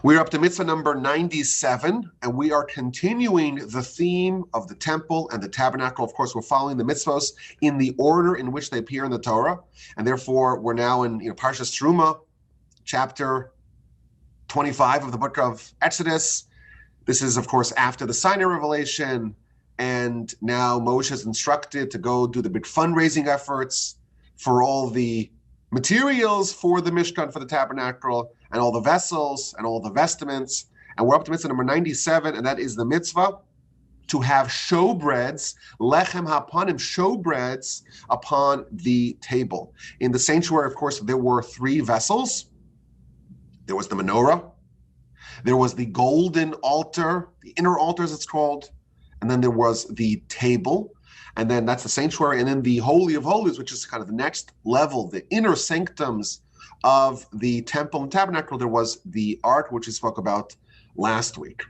We're up to mitzvah number 97, and we are continuing the theme of the temple and the tabernacle. Of course, we're following the mitzvos in the order in which they appear in the Torah, and therefore we're now in Parshas Truma, chapter 25 of the book of Exodus. This is, of course, after the Sinai revelation, and now Moshe is instructed to go do the big fundraising efforts for all the materials for the Mishkan, for the tabernacle, and all the vessels and all the vestments. And we're up to mitzvah number 97, and that is the mitzvah to have showbreads, lechem hapanim, showbreads upon the table. In the sanctuary, of course, there were three vessels. There was the menorah, there was the golden altar, the inner altar as it's called, and then there was the table, and then that's the sanctuary, and then the Holy of Holies, which is kind of the next level, the inner sanctums of the temple and tabernacle. There was the ark, which we spoke about last week.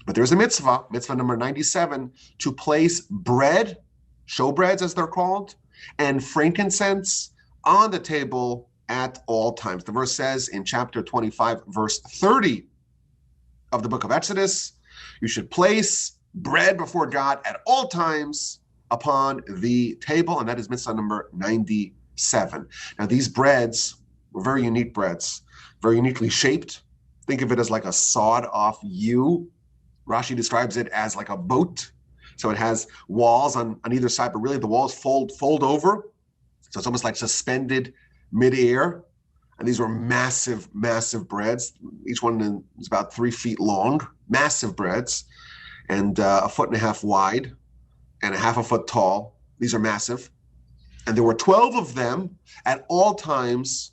But there's a mitzvah number 97, to place bread, showbreads as they're called, and frankincense on the table at all times. The verse says in chapter 25, verse 30 of the book of Exodus, you should place bread before God at all times upon the table, and that is mitzvah number 97. Now, these breads were very unique breads, very uniquely shaped. Think of it as like a sawed-off U. Rashi describes it as like a boat. So it has walls on either side, but really the walls fold over. So it's almost like suspended midair. And these were massive, massive breads. Each one is about 3 feet long, massive breads, and 1.5 feet wide and 1/2 foot tall. These are massive. And there were 12 of them at all times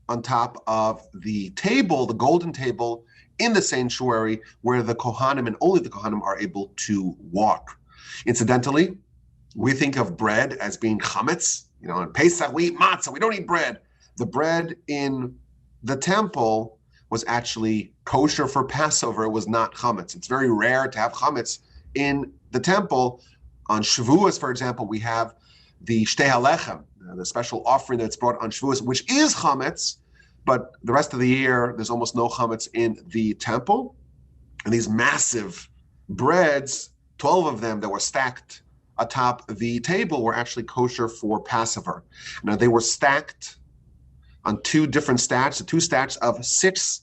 on top of the table, the golden table in the sanctuary, where the Kohanim and only the Kohanim are able to walk. Incidentally, we think of bread as being chametz. In Pesach we eat matzah, we don't eat bread. The bread in the temple was actually kosher for Passover. It was not chametz. It's very rare to have chametz in the temple. On Shavuos, for example, we have the shtei halechem, the special offering that's brought on Shavuos, which is chametz, but the rest of the year, there's almost no chametz in the temple. And these massive breads, 12 of them that were stacked atop the table, were actually kosher for Passover. Now, they were stacked on 2 different stacks, 2 stacks of 6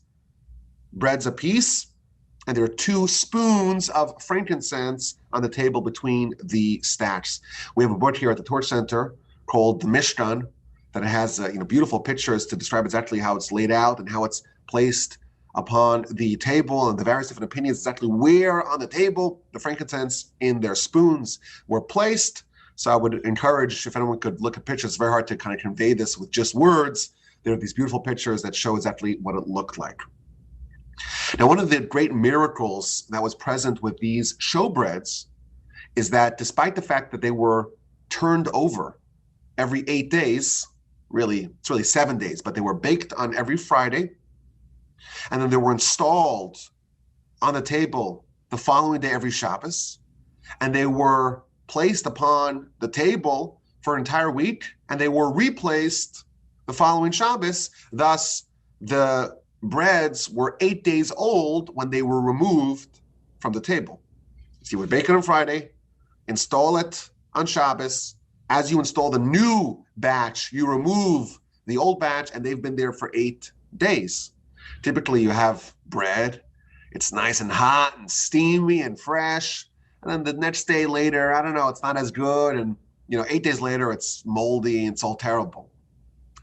breads apiece, and there are 2 spoons of frankincense on the table between the stacks. We have a book here at the Torah Center called The Mishkan that has beautiful pictures to describe exactly how it's laid out and how it's placed upon the table, and the various different opinions exactly where on the table the frankincense in their spoons were placed. So I would encourage, if anyone could look at pictures, it's very hard to kind of convey this with just words. There are these beautiful pictures that show exactly what it looked like. Now, one of the great miracles that was present with these showbreads is that despite the fact that they were turned over every 8 days, it's really 7 days, but they were baked on every Friday, and then they were installed on the table the following day, every Shabbos, and they were placed upon the table for an entire week, and they were replaced the following Shabbos. Thus, the breads were 8 days old when they were removed from the table. So you would bake it on Friday, install it on Shabbos. As you install the new batch, you remove the old batch, and they've been there for 8 days. Typically, you have bread. It's nice and hot and steamy and fresh. And then the next day later, I don't know, it's not as good. And, 8 days later, it's moldy and it's all terrible.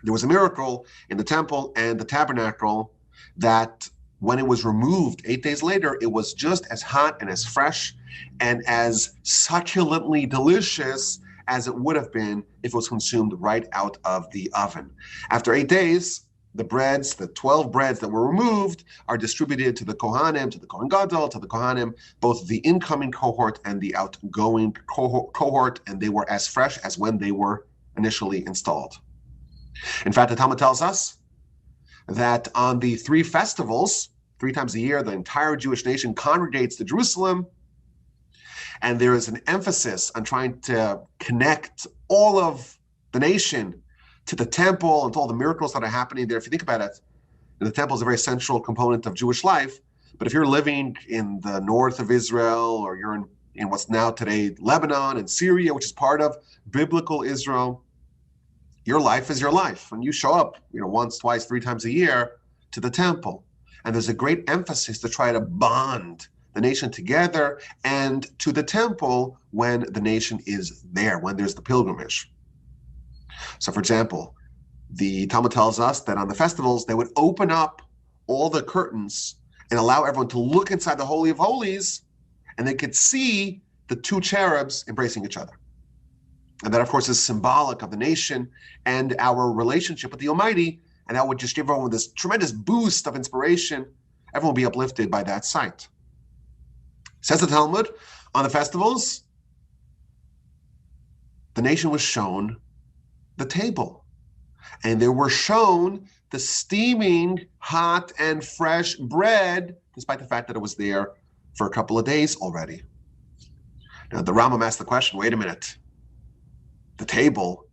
There was a miracle in the temple and the tabernacle that when it was removed 8 days later, it was just as hot and as fresh and as succulently delicious as it would have been if it was consumed right out of the oven. After 8 days, the breads, the 12 breads that were removed, are distributed to the Kohanim, to the Kohen Gadol, to the Kohanim, both the incoming cohort and the outgoing cohort, and they were as fresh as when they were initially installed. In fact, the Talmud tells us that on the 3 festivals, 3 times a year, the entire Jewish nation congregates to Jerusalem, and there is an emphasis on trying to connect all of the nation to the temple and to all the miracles that are happening there. If you think about it, And the temple is a very central component of Jewish life. But if you're living in the north of Israel, or you're in what's now today Lebanon and Syria, which is part of biblical Israel, your life is your life. And you show up, once, twice, 3 times a year to the temple. And there's a great emphasis to try to bond the nation together and to the temple when the nation is there, when there's the pilgrimage. So, for example, the Talmud tells us that on the festivals, they would open up all the curtains and allow everyone to look inside the Holy of Holies, and they could see the 2 cherubs embracing each other. And that, of course, is symbolic of the nation and our relationship with the Almighty, and that would just give everyone this tremendous boost of inspiration. Everyone will be uplifted by that sight. Says the Talmud, on the festivals, the nation was shown the table, and they were shown the steaming, hot, and fresh bread, despite the fact that it was there for a couple of days already. Now, the Rambam asked the question, wait a minute. The table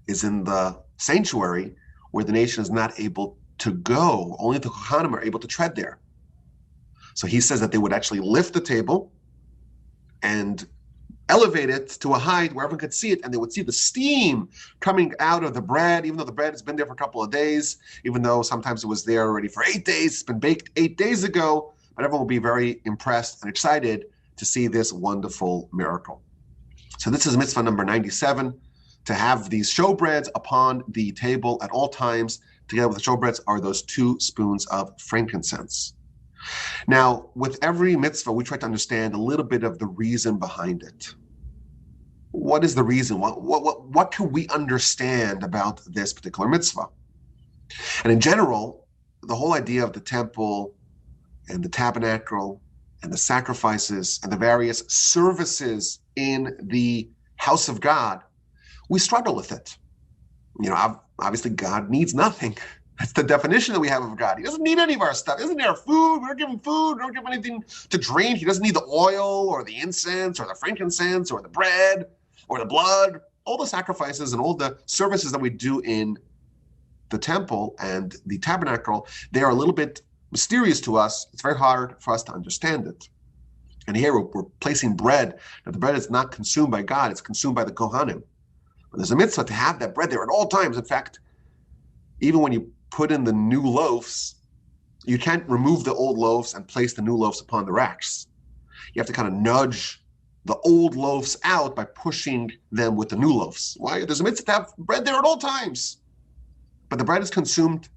is in the sanctuary where the nation is not able to go. Only the Kohanim are able to tread there. So he says that they would actually lift the table and elevate it to a height where everyone could see it, and they would see the steam coming out of the bread, even though the bread has been there for a couple of days, even though sometimes it was there already for 8 days, it's been baked 8 days ago, but everyone will be very impressed and excited to see this wonderful miracle. So this is mitzvah number 97, to have these showbreads upon the table at all times. Together with the showbreads are those 2 spoons of frankincense. Now, with every mitzvah, we try to understand a little bit of the reason behind it. What is the reason? What can we understand about this particular mitzvah? And in general, the whole idea of the temple and the tabernacle and the sacrifices and the various services in the house of God, we struggle with it. Obviously God needs nothing. That's the definition that we have of God. He doesn't need any of our stuff. He doesn't need our food. We don't give him food. We don't give him anything to drink. He doesn't need the oil or the incense or the frankincense or the bread or the blood. All the sacrifices and all the services that we do in the temple and the tabernacle, they are a little bit mysterious to us. It's very hard for us to understand it. And here we're placing bread. Now, the bread is not consumed by God. It's consumed by the Kohanim. But there's a mitzvah to have that bread there at all times. In fact, even when you put in the new loaves, you can't remove the old loaves and place the new loaves upon the racks. You have to kind of nudge the old loaves out by pushing them with the new loaves. Why? There's a mitzvah to have bread there at all times. But the bread is consumed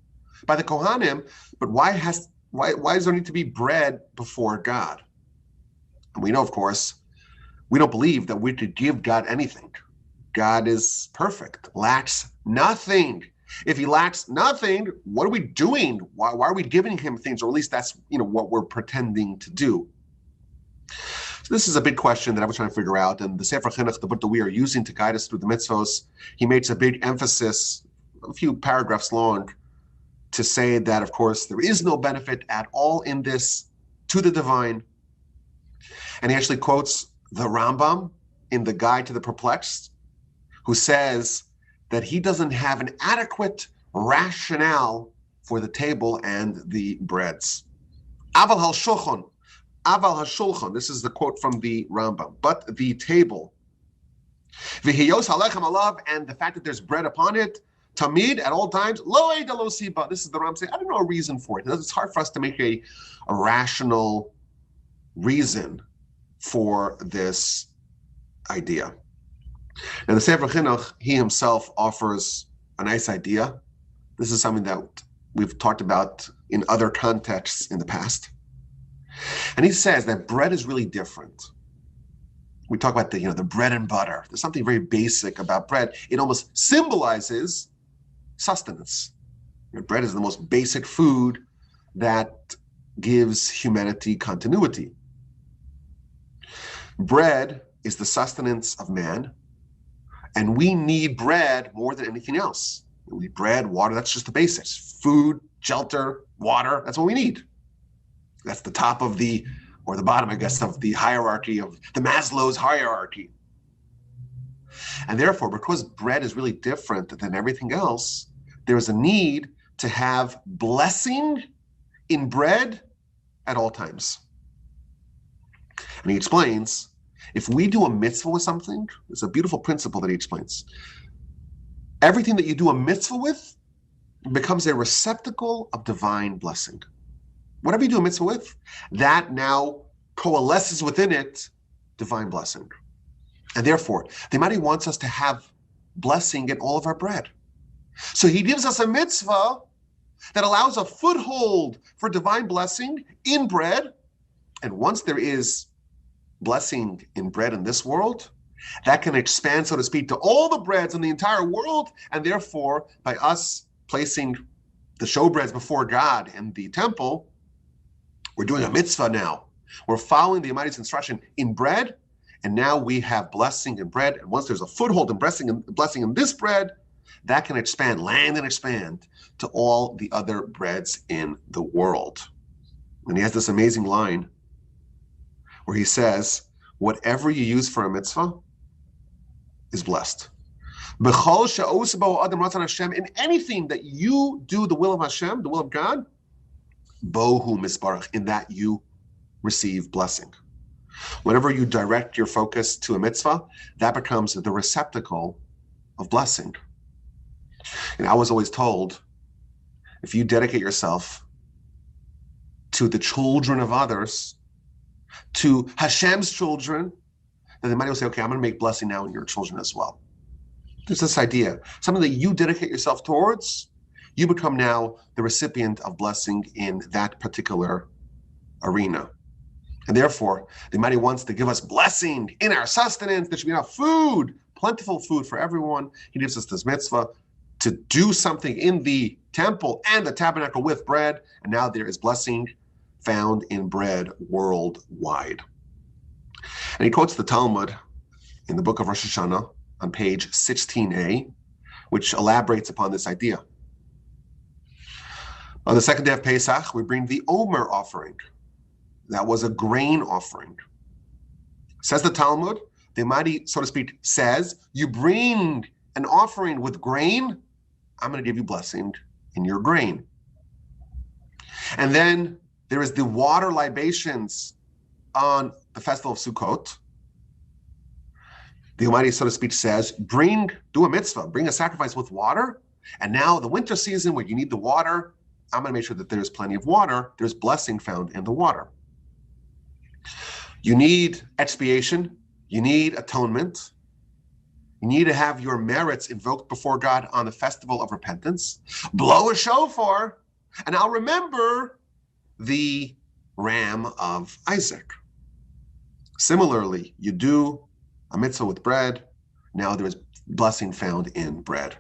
by the Kohanim. But why does there need to be bread before God? And we know, of course, we don't believe that we could give God anything. God is perfect, lacks nothing. If he lacks nothing, what are we doing? Why are we giving him things? Or at least that's what we're pretending to do. So this is a big question that I was trying to figure out. And the Sefer Chinuch, the book that we are using to guide us through the mitzvos, he makes a big emphasis, a few paragraphs long, to say that, of course, there is no benefit at all in this to the divine. And he actually quotes the Rambam in the Guide to the Perplexed, who says that he doesn't have an adequate rationale for the table and the breads. Aval hashulchan, this is the quote from the Rambam, but the table, v'hiyos halechem alav, and the fact that there's bread upon it, tamid, at all times, lo eda lo siba. This is the Rambam saying, I don't know a reason for it. It's hard for us to make a rational reason for this idea. Now, the Sefer Chinuch, he himself offers a nice idea. This is something that we've talked about in other contexts in the past. And he says that bread is really different. We talk about the bread and butter. There's something very basic about bread. It almost symbolizes sustenance. Bread is the most basic food that gives humanity continuity. Bread is the sustenance of man. And we need bread more than anything else. We need bread, water, that's just the basics. Food, shelter, water, that's what we need. That's the top of the bottom, I guess, of the hierarchy, of the Maslow's hierarchy. And therefore, because bread is really different than everything else, there is a need to have blessing in bread at all times. And he explains, if we do a mitzvah with something, it's a beautiful principle that he explains. Everything that you do a mitzvah with becomes a receptacle of divine blessing. Whatever you do a mitzvah with, that now coalesces within it divine blessing. And therefore, the Almighty wants us to have blessing in all of our bread. So he gives us a mitzvah that allows a foothold for divine blessing in bread. And once there is blessing in bread in this world, that can expand, so to speak, to all the breads in the entire world. And therefore, by us placing the showbreads before God in the temple, we're doing a mitzvah now. We're following the Almighty's instruction in bread, and now we have blessing in bread. And once there's a foothold in blessing in this bread, that can expand, land and expand to all the other breads in the world. And he has this amazing line where he says, whatever you use for a mitzvah is blessed. In anything that you do the will of Hashem, the will of God, bohu misbarach, in that you receive blessing. Whenever you direct your focus to a mitzvah, that becomes the receptacle of blessing. And I was always told, if you dedicate yourself to the children of others, to Hashem's children, then the Almighty will say, okay, I'm going to make blessing now in your children as well. There's this idea, something that you dedicate yourself towards, you become now the recipient of blessing in that particular arena. And therefore, the Almighty wants to give us blessing in our sustenance. There should be enough food, plentiful food for everyone. He gives us this mitzvah to do something in the temple and the tabernacle with bread. And now there is blessing found in bread worldwide. And he quotes the Talmud in the book of Rosh Hashanah on page 16a, which elaborates upon this idea. On the second day of Pesach, we bring the Omer offering. That was a grain offering. Says the Talmud, the Almighty, so to speak, says, you bring an offering with grain, I'm going to give you blessing in your grain. And then there is the water libations on the festival of Sukkot. The Almighty, so to speak, says, do a mitzvah, bring a sacrifice with water. And now the winter season where you need the water, I'm going to make sure that there's plenty of water. There's blessing found in the water. You need expiation. You need atonement. You need to have your merits invoked before God on the festival of repentance. Blow a shofar, and I'll remember the ram of Isaac. Similarly, you do a mitzvah with bread. Now there is blessing found in bread.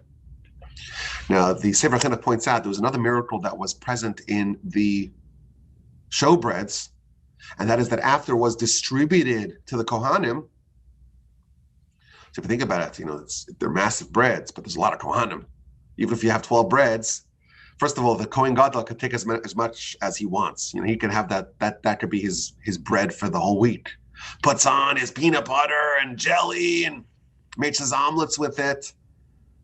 Now, the Sefer Chinuch points out there was another miracle that was present in the showbreads, and that is that after it was distributed to the Kohanim, so if you think about it, they're massive breads, but there's a lot of Kohanim. Even if you have 12 breads, first of all, the Kohen Gadol could take as much as he wants. He can have that could be his bread for the whole week. Puts on his peanut butter and jelly and makes his omelets with it.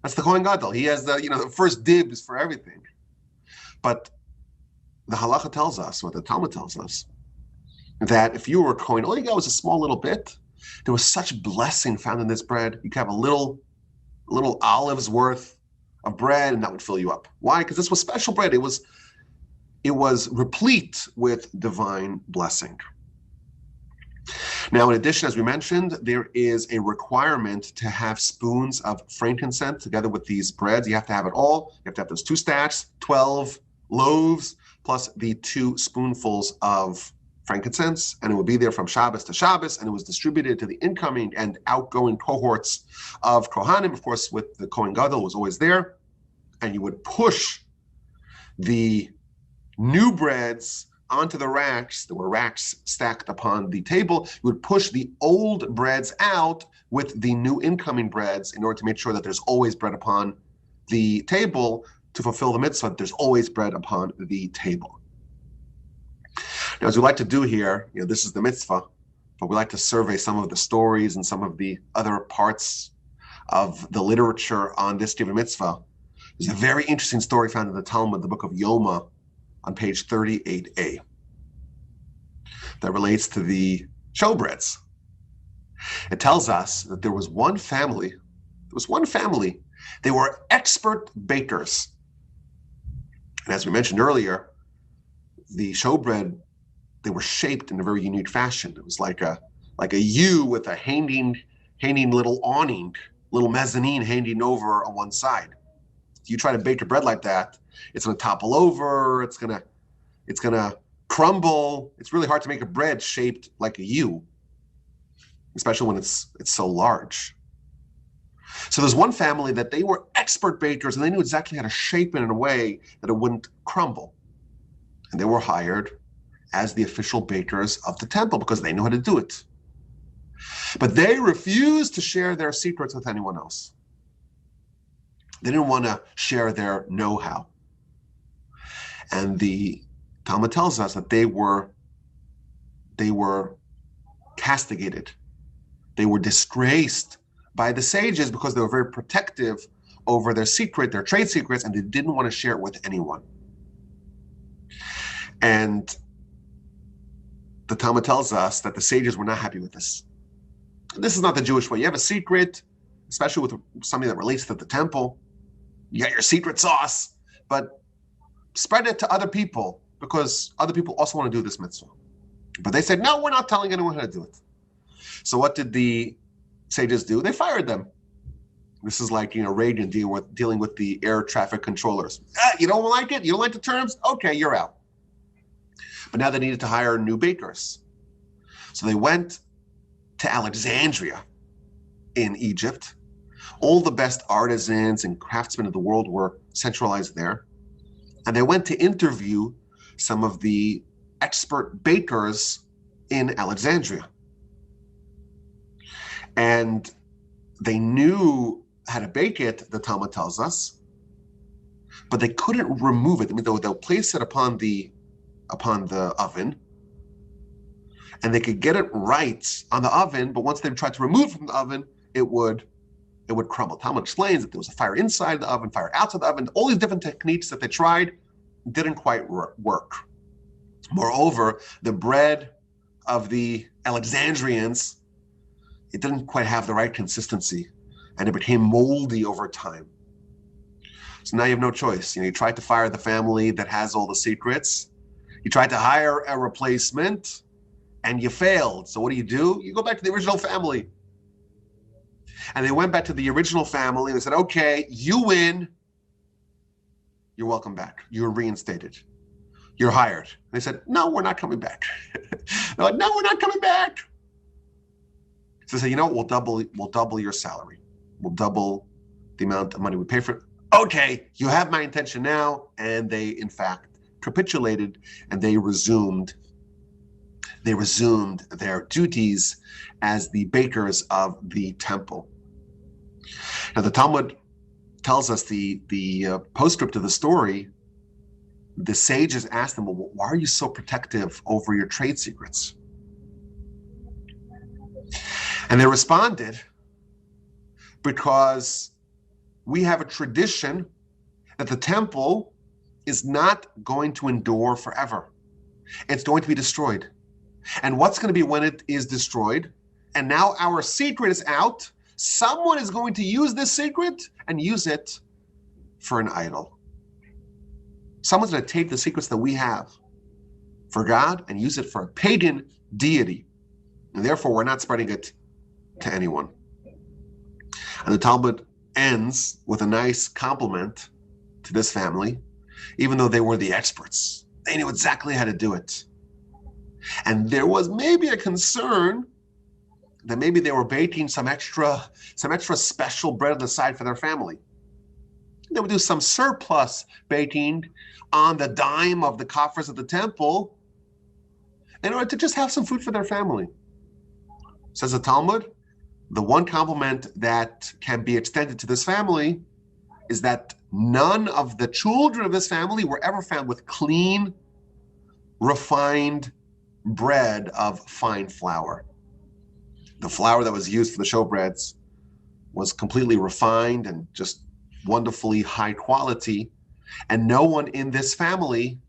That's the Kohen Gadol. He has the first dibs for everything. But the halacha tells us, what the Talmud tells us, that if you were a Kohen, all you got was a small little bit. There was such blessing found in this bread. You could have a little olive's worth of bread, and that would fill you up. Why? Because this was special bread. It was replete with divine blessing. Now, in addition, as we mentioned, there is a requirement to have spoons of frankincense together with these breads. You have to have it all. You have to have those 2 stacks, 12 loaves, plus the 2 spoonfuls of frankincense, and it would be there from Shabbos to Shabbos, and it was distributed to the incoming and outgoing cohorts of Kohanim. Of course, with the Kohen Gadol was always there, and you would push the new breads onto the racks. There were racks stacked upon the table. You would push the old breads out with the new incoming breads in order to make sure that there's always bread upon the table to fulfill the mitzvah. There's always bread upon the table. Now, as we like to do here, this is the mitzvah, but we like to survey some of the stories and some of the other parts of the literature on this given mitzvah There's a very interesting story found in the Talmud, the book of Yoma, on page 38a, that relates to the showbreads. It tells us that there was one family. They were expert bakers. And as we mentioned earlier, the showbread, they were shaped in a very unique fashion. It was like a U with a hanging little awning, little mezzanine hanging over on one side. You try to bake your bread like that, it's going to topple over. It's going to crumble. It's really hard to make a bread shaped like a U, especially when it's so large. So there's one family that they were expert bakers, and they knew exactly how to shape it in a way that it wouldn't crumble. And they were hired as the official bakers of the temple because they knew how to do it. But they refused to share their secrets with anyone else. They didn't want to share their know-how. And the Talmud tells us that they were castigated. They were disgraced by the sages because they were very protective over their trade secrets, and they didn't want to share it with anyone. And the Talmud tells us that the sages were not happy with this. This is not the Jewish way. You have a secret, especially with something that relates to the temple. You got your secret sauce, but spread it to other people because other people also want to do this mitzvah. But they said, no, we're not telling anyone how to do it. So what did the sages do? They fired them. This is like, Reagan dealing with the air traffic controllers. You don't like it? You don't like the terms? Okay, you're out. But now they needed to hire new bakers. So they went to Alexandria in Egypt. All the best artisans and craftsmen of the world were centralized there. And they went to interview some of the expert bakers in Alexandria. And they knew how to bake it, the Talmud tells us, but they couldn't remove it. I mean, they'll place it upon the oven, and they could get it right on the oven, but once they tried to remove it from the oven, it would crumble. Talmud explains that there was a fire inside the oven, fire outside the oven. All these different techniques that they tried didn't quite work. Moreover, the bread of the Alexandrians, it didn't quite have the right consistency, and it became moldy over time. So now you have no choice. You tried to fire the family that has all the secrets. You tried to hire a replacement, and you failed. So what do? You go back to the original family. And they went back to the original family, and they said, okay, you win. You're welcome back. You're reinstated. You're hired. And they said, no, we're not coming back. They're like, no, we're not coming back. So they said, we'll double your salary. We'll double the amount of money we pay for it. Okay, you have my intention now. And they, in fact, capitulated, and they resumed their duties as the bakers of the temple. Now, the Talmud tells us the postscript of the story. The sages asked them, well, why are you so protective over your trade secrets? And they responded, because we have a tradition that the temple is not going to endure forever. It's going to be destroyed. And what's going to be when it is destroyed? And now our secret is out. Someone is going to use this secret and use it for an idol. Someone's going to take the secrets that we have for God and use it for a pagan deity. And therefore, we're not spreading it to anyone. And the Talmud ends with a nice compliment to this family, even though they were the experts. They knew exactly how to do it. And there was maybe a concern that maybe they were baking some extra special bread on the side for their family. They would do some surplus baking on the dime of the coffers of the temple in order to just have some food for their family. Says the Talmud, the one compliment that can be extended to this family is that none of the children of this family were ever found with clean, refined bread of fine flour. The flour that was used for the showbreads was completely refined and just wonderfully high quality, and no one in this family,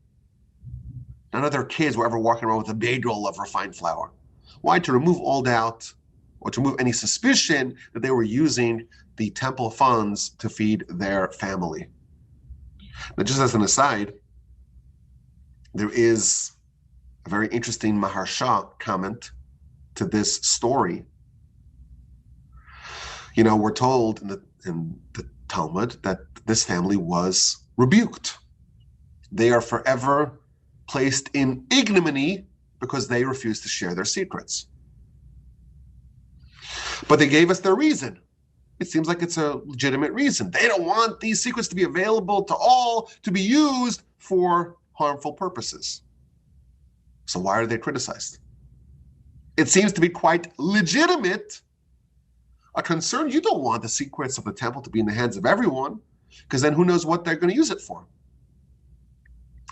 none of their kids were ever walking around with a bagel of refined flour. Why? To remove all doubt or to remove any suspicion that they were using the temple funds to feed their family. Now, just as an aside, there is a very interesting Maharsha comment to this story. You know, we're told in the Talmud that this family was rebuked. They are forever placed in ignominy because they refuse to share their secrets. But they gave us their reason. It seems like it's a legitimate reason. They don't want these secrets to be available to all, to be used for harmful purposes. So why are they criticized? It seems to be quite legitimate, a concern. You don't want the secrets of the temple to be in the hands of everyone, because then who knows what they're going to use it for.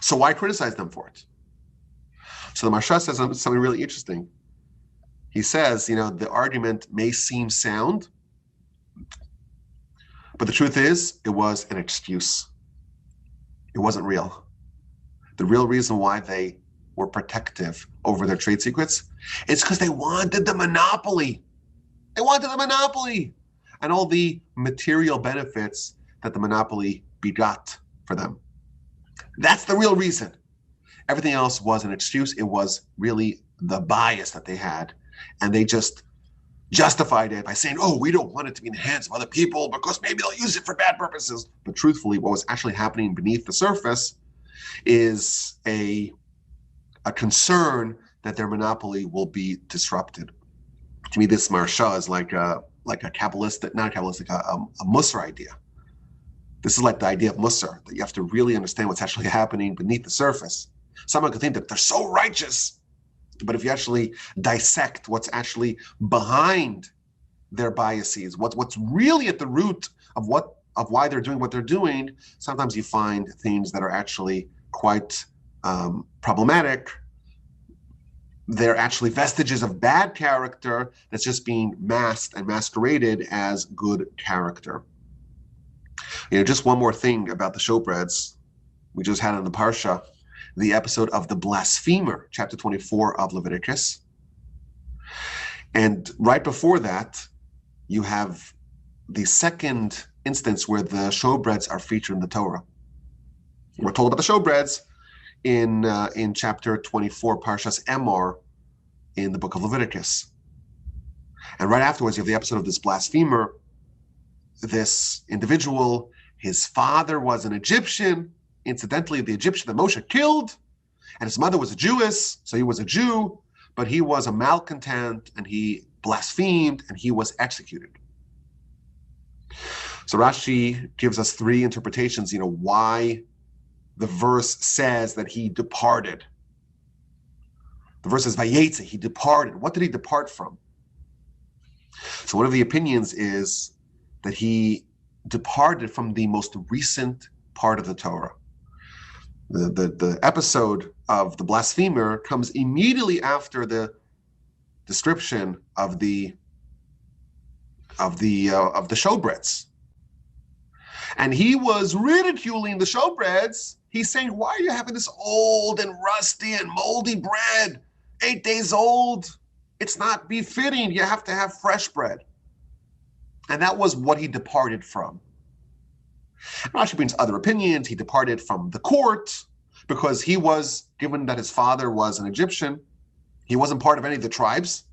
So why criticize them for it? So the Maharsha says something really interesting. He says, you know, the argument may seem sound, but the truth is, it was an excuse. It wasn't real. The real reason why they were protective over their trade secrets is because they wanted the monopoly. They wanted the monopoly and all the material benefits that the monopoly begot for them. That's the real reason. Everything else was an excuse. It was really the bias that they had. And they just justified it by saying, oh, we don't want it to be in the hands of other people because maybe they'll use it for bad purposes. But truthfully, what was actually happening beneath the surface is a concern that their monopoly will be disrupted. To me, this Maharsha is like a Kabbalistic, not a Kabbalistic, a Musar idea. This is like the idea of Musar, that you have to really understand what's actually happening beneath the surface. Someone could think that they're so righteous, but if you actually dissect what's actually behind their biases, what's really at the root of why they're doing what they're doing, sometimes you find things that are actually quite problematic. They're actually vestiges of bad character that's just being masked and masqueraded as good character. You know, just one more thing about the Showbreads. We just had in the Parsha the episode of the blasphemer, chapter 24 of Leviticus. And right before that, you have the second instance where the Showbreads are featured in the Torah. We're told about the Showbreads in chapter 24, Parshas Emor, in the book of Leviticus. And right afterwards, you have the episode of this blasphemer. This individual, his father was an Egyptian, incidentally, the Egyptian that Moshe killed, and his mother was a Jewess, so he was a Jew, but he was a malcontent, and he blasphemed, and he was executed. So Rashi gives us three interpretations, you know, why the verse says that he departed. The verse says, Vayetze, he departed. What did he depart from? So one of the opinions is that he departed from the most recent part of the Torah. The episode of the blasphemer comes immediately after the description of the Showbreads. And he was ridiculing the Showbreads. He's saying, why are you having this old and rusty and moldy bread? 8 days old. It's not befitting. You have to have fresh bread. And that was what he departed from. Rashi brings other opinions. He departed from the court because he was, given that his father was an Egyptian, he wasn't part of any of the tribes.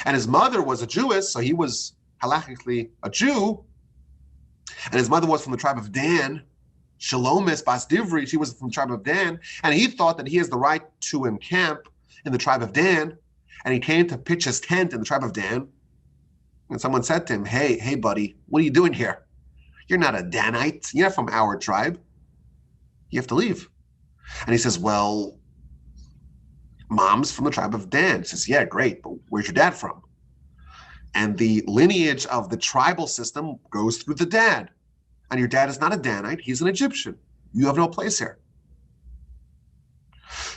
And his mother was a Jewess, so he was halachically a Jew. And his mother was from the tribe of Dan, Shalomis Bas Divri, she was from the tribe of Dan. And he thought that he has the right to encamp in the tribe of Dan. And he came to pitch his tent in the tribe of Dan. And someone said to him, hey, buddy, what are you doing here? You're not a Danite. You're not from our tribe. You have to leave. And he says, well, mom's from the tribe of Dan. He says, yeah, great, but where's your dad from? And the lineage of the tribal system goes through the dad. And your dad is not a Danite, he's an Egyptian. You have no place here.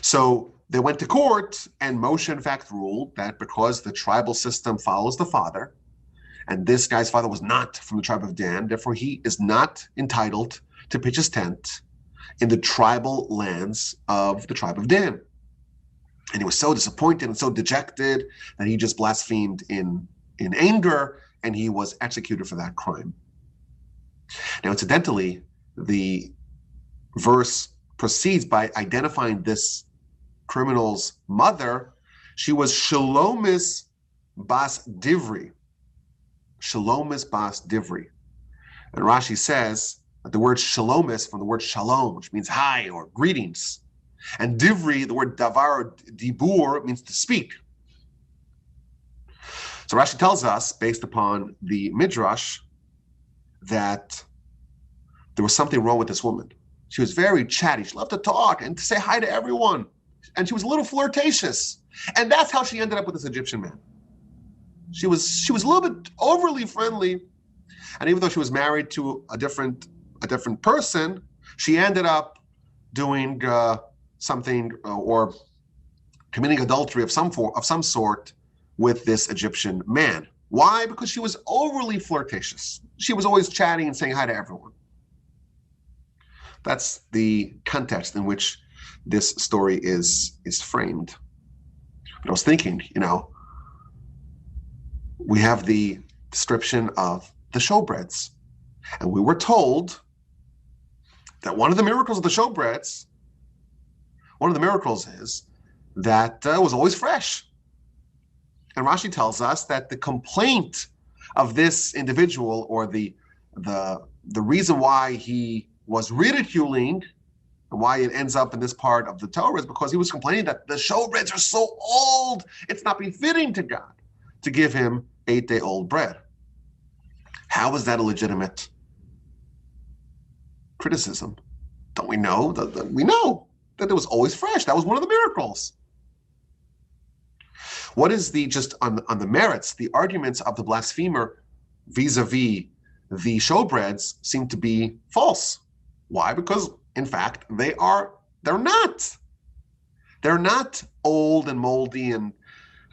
So they went to court, and Moshe, in fact, ruled that because the tribal system follows the father, And this guy's father was not from the tribe of Dan. Therefore, he is not entitled to pitch his tent in the tribal lands of the tribe of Dan. And he was so disappointed and so dejected that he just blasphemed in anger, and he was executed for that crime. Now, incidentally, the verse proceeds by identifying this criminal's mother. She was Shalomis bas Divri. Shalomis bas Divri. And Rashi says that the word Shalomis from the word shalom, which means hi or greetings. And Divri, the word davar or dibur, means to speak. So Rashi tells us, based upon the Midrash, that there was something wrong with this woman. She was very chatty. She loved to talk and to say hi to everyone. And she was a little flirtatious. And that's how she ended up with this Egyptian man. She was a little bit overly friendly. And even though she was married to a different person, she ended up doing something or committing adultery of some sort with this Egyptian man. Why? Because she was overly flirtatious. She was always chatting and saying hi to everyone. That's the context in which this story is framed. But I was thinking, we have the description of the showbreads, and we were told that one of the miracles of the showbreads, one of the miracles is that it was always fresh. And Rashi tells us that the complaint of this individual, or the reason why he was ridiculing and why it ends up in this part of the Torah, is because he was complaining that the showbreads are so old, it's not befitting to God to give him 8-day-old bread. How is that a legitimate criticism? Don't we know that we know that it was always fresh? That was one of the miracles. What is just on the merits, the arguments of the blasphemer vis-a-vis the showbreads seem to be false. Why? Because in fact they're not old and moldy and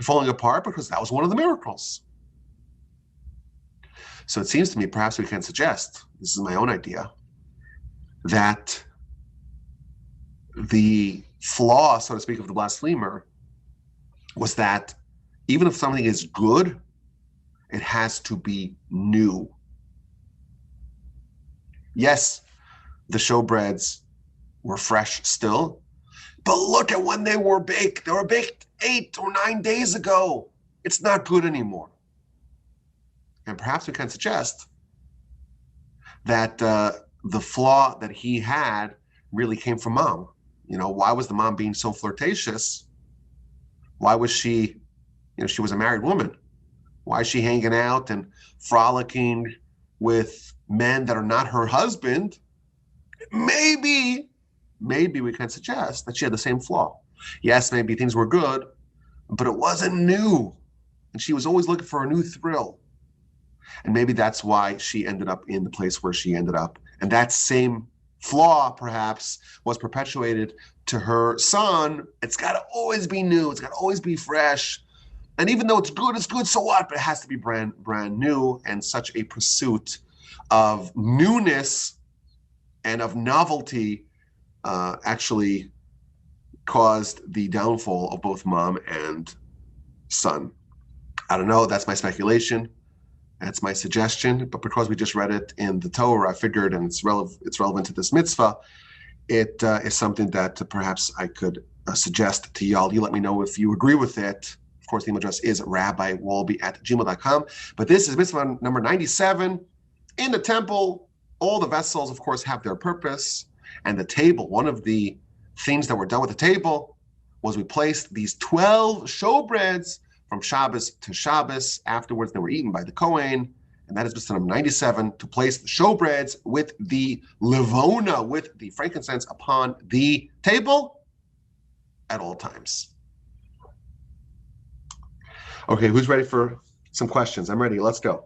falling apart, because that was one of the miracles. So it seems to me perhaps we can suggest, this is my own idea, that the flaw, so to speak, of the blasphemer was that even if something is good, it has to be new. Yes, the showbreads were fresh still, but look at when they were baked. They were baked 8 or 9 days ago. It's not good anymore. And perhaps we can suggest that the flaw that he had really came from mom. Why was the mom being so flirtatious? Why was she, she was a married woman. Why is she hanging out and frolicking with men that are not her husband? Maybe we can suggest that she had the same flaw. Yes, maybe things were good, but it wasn't new. And she was always looking for a new thrill. And maybe that's why she ended up in the place where she ended up. And that same flaw, perhaps, was perpetuated to her son. It's got to always be new. It's got to always be fresh. And even though it's good, so what? But it has to be brand new. And such a pursuit of newness and of novelty actually caused the downfall of both mom and son. I don't know. That's my speculation. That's my suggestion. But because we just read it in the Torah, I figured, and it's relevant to this mitzvah, it is something that perhaps I could suggest to y'all. You let me know if you agree with it. Of course, the email address is rabbiwolbe@gmail.com. But this is mitzvah number 97. In the temple, all the vessels, of course, have their purpose. And the table, one of the things that were done with the table was we placed these 12 showbreads from Shabbos to Shabbos. Afterwards, they were eaten by the Kohen. And that is mitzvah number 97, to place the showbreads with the levona, with the frankincense, upon the table at all times. Okay, who's ready for some questions? I'm ready. Let's go.